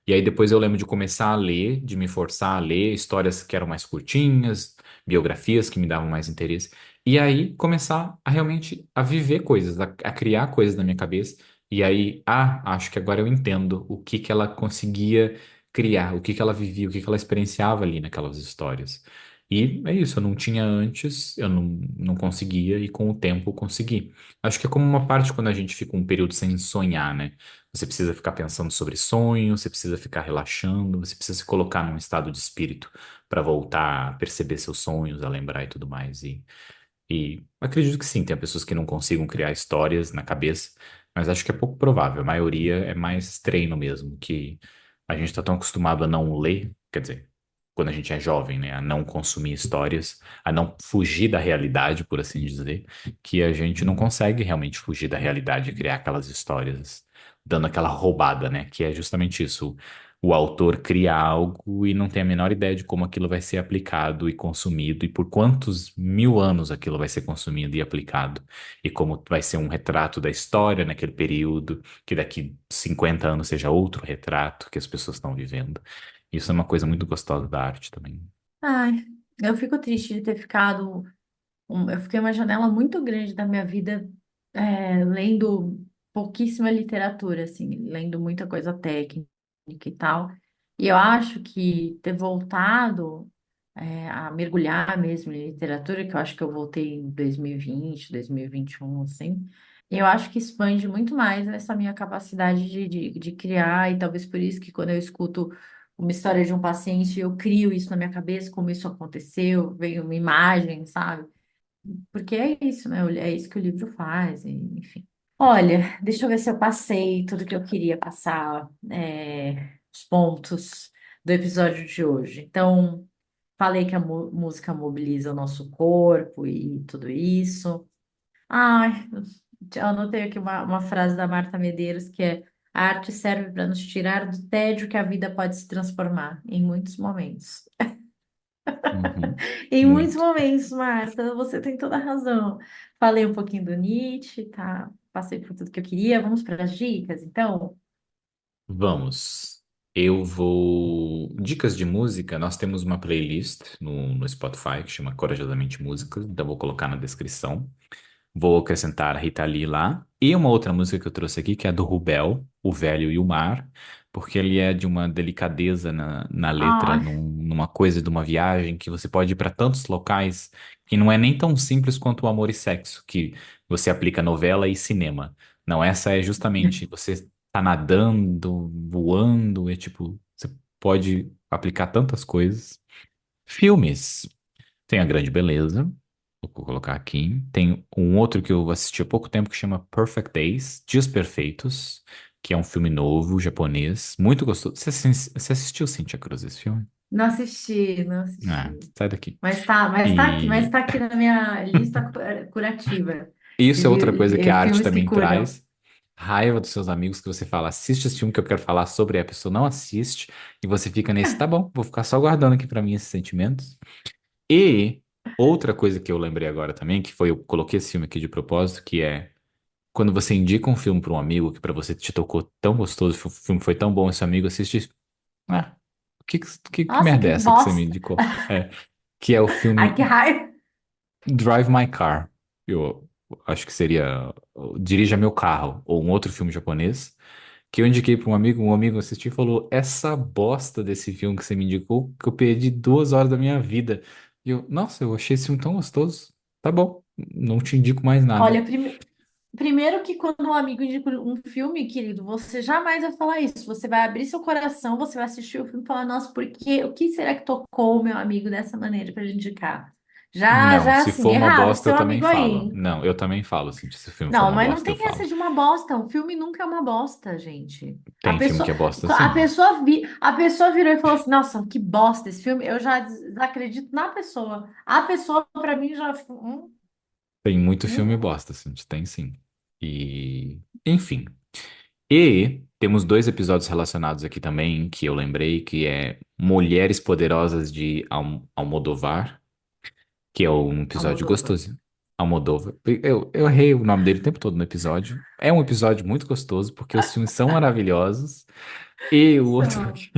E aí depois eu lembro de começar a ler, de me forçar a ler histórias que eram mais curtinhas, biografias que me davam mais interesse. E aí começar a realmente a viver coisas, a criar coisas na minha cabeça. E aí, acho que agora eu entendo o que que ela conseguia criar, o que que ela vivia, o que que ela experienciava ali naquelas histórias. E é isso, eu não tinha antes, eu não conseguia, e com o tempo eu consegui. Acho que é como uma parte quando a gente fica um período sem sonhar, né? Você precisa ficar pensando sobre sonhos, você precisa ficar relaxando, você precisa se colocar num estado de espírito para voltar a perceber seus sonhos, a lembrar e tudo mais. E acredito que sim, tem pessoas que não consigam criar histórias na cabeça, mas acho que é pouco provável. A maioria é mais treino mesmo, que a gente está tão acostumado a não ler, quer dizer, quando a gente é jovem, né, a não consumir histórias, a não fugir da realidade, por assim dizer, que a gente não consegue realmente fugir da realidade e criar aquelas histórias, dando aquela roubada, né, que é justamente isso. O autor cria algo e não tem a menor ideia de como aquilo vai ser aplicado e consumido e por quantos mil anos aquilo vai ser consumido e aplicado e como vai ser um retrato da história naquele período, que daqui 50 anos seja outro retrato que as pessoas estão vivendo. Isso é uma coisa muito gostosa da arte também. Ai, eu fico triste de ter ficado. Eu fiquei uma janela muito grande da minha vida lendo pouquíssima literatura, assim, lendo muita coisa técnica e tal. E eu acho que ter voltado a mergulhar mesmo em literatura, que eu acho que eu voltei em 2020, 2021, assim, eu acho que expande muito mais essa minha capacidade de criar, e talvez por isso que quando eu escuto uma história de um paciente, eu crio isso na minha cabeça, como isso aconteceu, vem uma imagem, sabe? Porque é isso, né? É isso que o livro faz, enfim. Olha, deixa eu ver se eu passei tudo que eu queria passar, os pontos do episódio de hoje. Então, falei que a música mobiliza o nosso corpo e tudo isso. Ai, eu anotei aqui uma frase da Marta Medeiros que é: a arte serve para nos tirar do tédio que a vida pode se transformar em muitos momentos. Uhum, Em muitos muito. momentos, Marta, você tem toda a razão. Falei um pouquinho do Nietzsche, tá? Passei por tudo que eu queria. Vamos para as dicas, então? Vamos. Eu vou. Dicas de música, nós temos uma playlist no Spotify que chama Corajosamente Músicas, então vou colocar na descrição. Vou acrescentar a Rita Lee lá. E uma outra música que eu trouxe aqui, que é do Rubel, O Velho e o Mar, porque ele é de uma delicadeza na letra, Ah, numa coisa de uma viagem, que você pode ir para tantos locais, que não é nem tão simples quanto o Amor e Sexo, que você aplica novela e cinema. Não, essa é justamente você tá nadando, voando, é tipo, você pode aplicar tantas coisas. Filmes. Tem A Grande Beleza, vou colocar aqui. Tem um outro que eu assisti há pouco tempo que chama Perfect Days, Dias Perfeitos, que é um filme novo, japonês, muito gostoso. Você assistiu, Cynthia Cruz, esse filme? não assisti, não Ah, assisti. sai daqui. Mas E tá aqui na minha lista curativa isso é outra coisa que a arte filmes que também curam. traz. Raiva dos seus amigos que você fala, assiste esse filme que eu quero falar sobre, e a pessoa não assiste, e você fica nesse, tá bom, vou ficar só guardando aqui pra mim esses sentimentos. E outra coisa que eu lembrei agora também, que foi, eu coloquei esse filme aqui de propósito, que é quando você indica um filme para um amigo que para você te tocou tão gostoso, o filme foi tão bom, esse amigo assiste, ah, que Nossa, merda que é essa que você me bosta! indicou? É, que é o Ai, que filme raiva! Drive My Car. Eu acho que seria Dirija Meu Carro, ou um outro filme japonês, que eu indiquei para um amigo assistiu e falou, essa bosta desse filme que você me indicou, que eu perdi 2 horas da minha vida. E eu, nossa, eu achei esse filme tão gostoso. Tá bom, não te indico mais nada. Olha, primeiro que quando um amigo indica um filme, querido, você jamais vai falar isso. Você vai abrir seu coração, você vai assistir o filme e falar, nossa, por quê? O que será que tocou o meu amigo dessa maneira para indicar? Já, Não, já se assim, for uma errado, bosta, eu seu também amigo aí, falo. hein? Não, eu também falo, assim, se o filme for Não, uma mas não bosta, eu tem essa falo. de uma bosta. Um filme nunca é uma bosta, gente. Tem filme que é bosta, sim. A pessoa virou e falou assim: Nossa, que bosta esse filme. Eu já desacredito na pessoa. A pessoa, pra mim, já fica. Tem muito filme Hum. bosta, assim, tem sim. E, enfim. E temos dois episódios relacionados aqui também, que eu lembrei, que é Mulheres Poderosas de Almodóvar, que é um episódio Almodóvar. gostoso. Almodóvar. Eu errei o nome dele o tempo todo no episódio. É um episódio muito gostoso, porque os filmes são maravilhosos. E o outro São. aqui,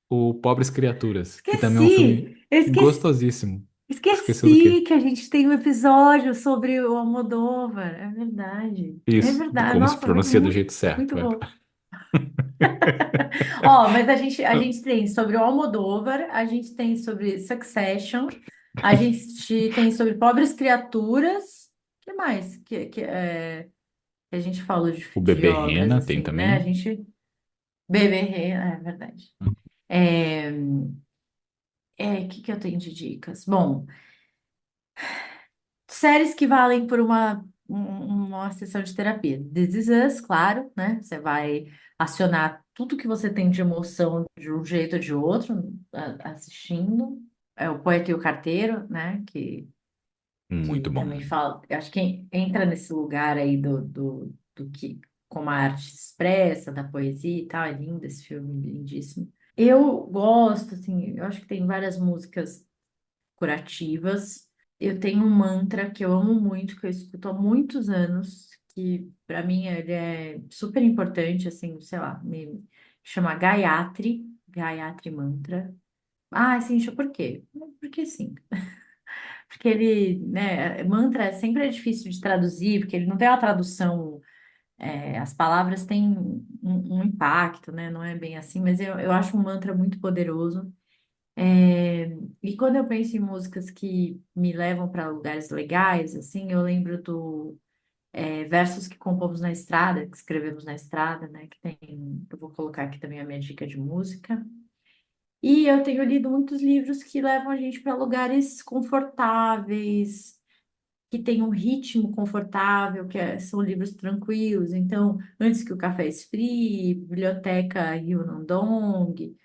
o Pobres Criaturas, que também é um filme Esqueci! Eu esqueci! gostosíssimo. Esqueceu do quê? Esqueci que a gente tem um episódio sobre o Almodóvar. É verdade. É Isso, de verdade. como se Nossa, pronuncia do muito, jeito certo. muito Vai. bom. Ó, mas a gente tem sobre o Almodóvar, a gente tem sobre Succession, a gente tem sobre Pobres Criaturas. O que mais que a gente falou O de Bebê obras Rena tem assim, né? A também. gente. Beberré, é verdade. É, que eu tenho de dicas? Bom, séries que valem por uma sessão de terapia. This Is Us, claro, né? Você vai acionar tudo que você tem de emoção de um jeito ou de outro assistindo. É o Poeta e o Carteiro, né? Muito Que bom. também fala. Acho que entra nesse lugar aí do que como a arte se expressa, da poesia e tal. É lindo esse filme, lindíssimo. Eu gosto, assim, eu acho que tem várias músicas curativas. Eu tenho um mantra que eu amo muito, que eu escuto há muitos anos, que para mim ele é super importante, assim, sei lá, me chama Gayatri, Gayatri Mantra. Ah, sim, por quê? Porque sim. Porque ele, né, mantra sempre é difícil de traduzir, porque ele não tem uma tradução, as palavras têm um impacto, né? Não é bem assim, mas eu acho um mantra muito poderoso. E quando eu penso em músicas que me levam para lugares legais, assim, eu lembro Versos que compomos na estrada, que escrevemos na estrada, né? Que tem, eu vou colocar aqui também a minha dica de música. E eu tenho lido muitos livros que levam a gente para lugares confortáveis, que tem um ritmo confortável, são livros tranquilos. Então, Antes que o Café Esfrie, Biblioteca Rio Nandong,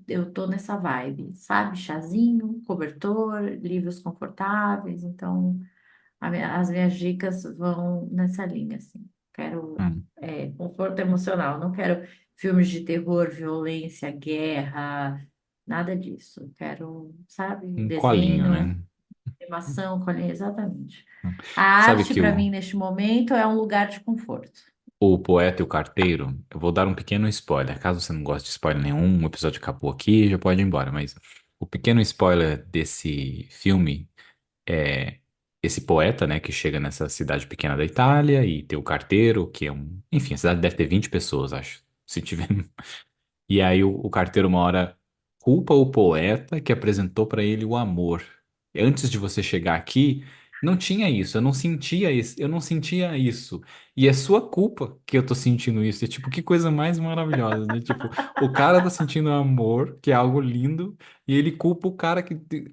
eu tô nessa vibe, sabe? Chazinho, cobertor, livros confortáveis. Então, as minhas dicas vão nessa linha, assim. Quero Hum, conforto emocional, não quero filmes de terror, violência, guerra, nada disso. Eu quero, sabe, um colinho, desenho, né? animação, exatamente. Hum. A Sabe arte, que para mim, neste momento, é um lugar de conforto. o Poeta e o Carteiro, eu vou dar um pequeno spoiler. Caso você não goste de spoiler nenhum, o episódio acabou aqui, já pode ir embora. Mas o pequeno spoiler desse filme é esse poeta, né, que chega nessa cidade pequena da Itália e tem o carteiro, que é um. Enfim, a cidade deve ter 20 pessoas, acho. Se tiver. E aí o carteiro uma hora culpa o poeta que apresentou para ele o amor. Antes de você chegar aqui, não tinha isso, eu não sentia isso, eu não sentia isso. E é sua culpa que eu tô sentindo isso. É tipo, que coisa mais maravilhosa, né? Tipo, o cara tá sentindo amor, que é algo lindo, e ele culpa o cara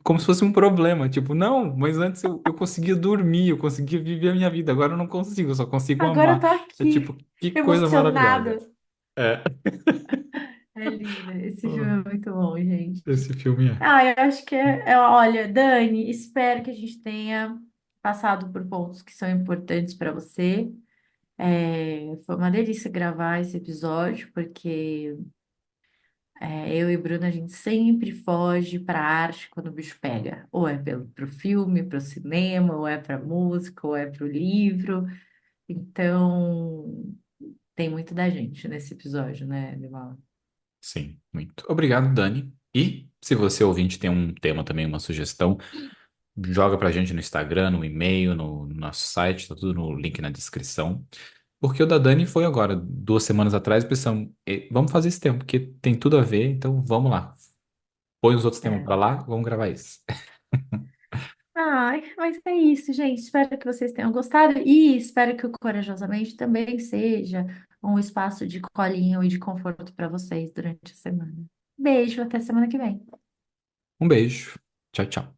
como se fosse um problema. Tipo, não, mas antes eu conseguia dormir, eu conseguia viver a minha vida, agora eu não consigo, eu só consigo Agora eu amar. tô É tipo, aqui, que coisa maravilhosa. emocionada. É. É lindo. Esse filme é muito bom, gente. Esse filme é. Ah, eu acho que olha, Dani, espero que a gente tenha passado por pontos que são importantes para você. Foi uma delícia gravar esse episódio, porque eu e Bruna, a gente sempre foge para a arte quando o bicho pega. Ou é pro filme, pro cinema, ou é para música, ou é pro livro. Então, tem muito da gente nesse episódio, né, Lival? Sim, muito. Obrigado, Dani. E se você ouvinte tem um tema também, uma sugestão, joga pra gente no Instagram, no e-mail, no nosso site, tá tudo no link na descrição. Porque o da Dani foi agora, 2 semanas atrás, pensamos, vamos fazer esse tema, porque tem tudo a ver, então vamos lá. Põe os outros temas É. pra lá, vamos gravar esse. Ai, mas é isso, gente. Espero que vocês tenham gostado e espero que o Corajosamente também seja um espaço de colinho e de conforto para vocês durante a semana. Beijo, até semana que vem. Um beijo. Tchau, tchau.